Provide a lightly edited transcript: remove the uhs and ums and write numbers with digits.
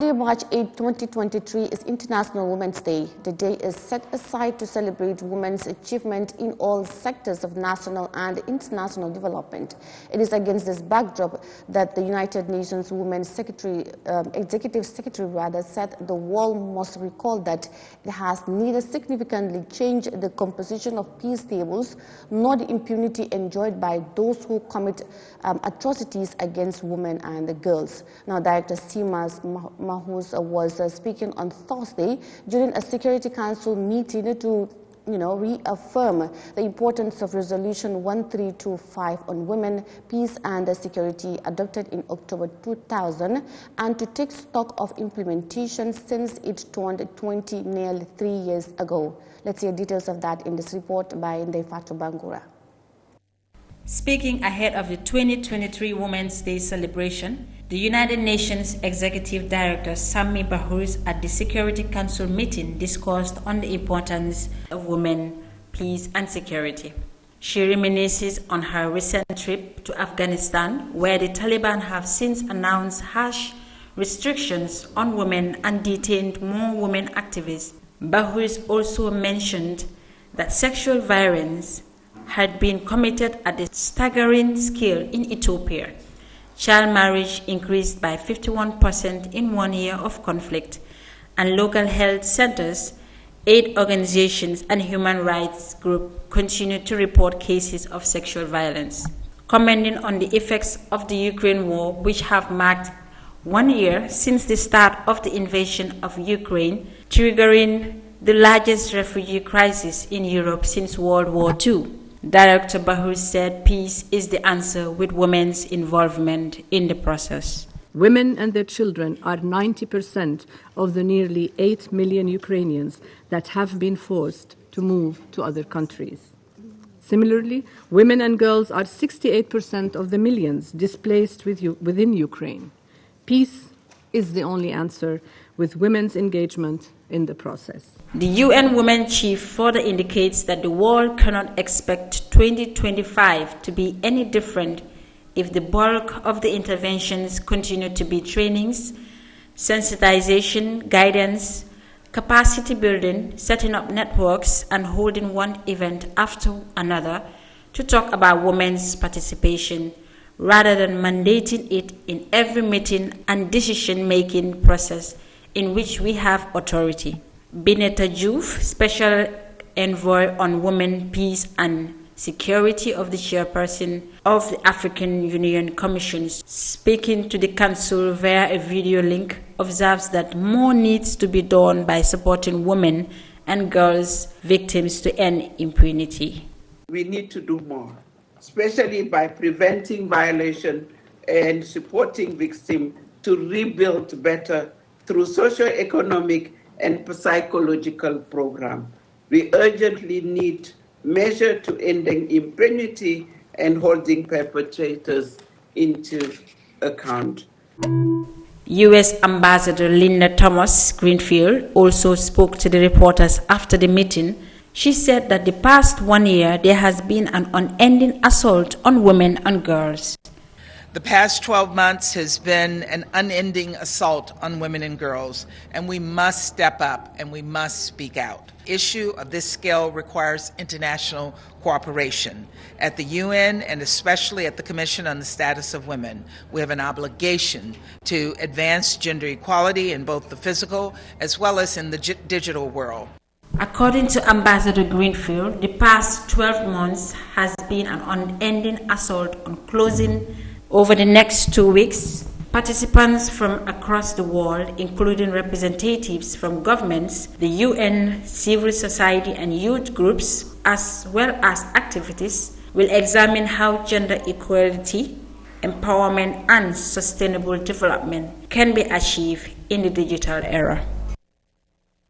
March 8, 2023 is International Women's Day. The day is set aside to celebrate women's achievement in all sectors of national and international development. It is against this backdrop that the United Nations Women's Executive Secretary said the world must recall that it has neither significantly changed the composition of peace tables nor the impunity enjoyed by those who commit atrocities against women and girls. Now, Director Seamus Mahous was speaking on Thursday during a Security Council meeting to reaffirm the importance of Resolution 1325 on women, peace and security adopted in October 2000 and to take stock of implementation since it turned 20 nearly 3 years ago. Let's hear details of that in this report by Ndefatu Bangura. Speaking ahead of the 2023 Women's Day celebration, the United Nations Executive Director Sammy Bahous at the Security Council meeting discussed on the importance of women, peace and security. She reminisces on her recent trip to Afghanistan, where the Taliban have since announced harsh restrictions on women and detained more women activists. Bahous also mentioned that sexual violence had been committed at a staggering scale in Ethiopia. Child marriage increased by 51% in 1 year of conflict, and local health centers, aid organizations, and human rights groups continue to report cases of sexual violence. Commenting on the effects of the Ukraine war, which have marked 1 year since the start of the invasion of Ukraine, triggering the largest refugee crisis in Europe since World War II. Director Bahous said peace is the answer with women's involvement in the process. Women and their children are 90% of the nearly 8 million Ukrainians that have been forced to move to other countries. Similarly, women and girls are 68% of the millions displaced within Ukraine. Peace is the only answer, with women's engagement in the process. The UN Women Chief further indicates that the world cannot expect 2025 to be any different if the bulk of the interventions continue to be trainings, sensitization, guidance, capacity building, setting up networks, and holding one event after another to talk about women's participation, rather than mandating it in every meeting and decision-making process in which we have authority. Bineta Diouf, Special Envoy on Women, Peace and Security of the Chairperson of the African Union Commission, speaking to the Council via a video link, observes that more needs to be done by supporting women and girls victims to end impunity. We need to do more, especially by preventing violation and supporting victims to rebuild better through socio-economic and psychological program. We urgently need measures to ending impunity and holding perpetrators into account. U.S. Ambassador Linda Thomas Greenfield also spoke to the reporters after the meeting. She said that the past 1 year there has been an unending assault on women and girls. The past 12 months has been an unending assault on women and girls, and we must step up and we must speak out. Issue of this scale requires international cooperation. At the UN and especially at the Commission on the Status of Women, we have an obligation to advance gender equality in both the physical as well as in the digital world. According to Ambassador Greenfield, the past 12 months has been an unending assault on closing. Over the next 2 weeks, participants from across the world, including representatives from governments, the UN, civil society and youth groups, as well as activities, will examine how gender equality, empowerment and sustainable development can be achieved in the digital era.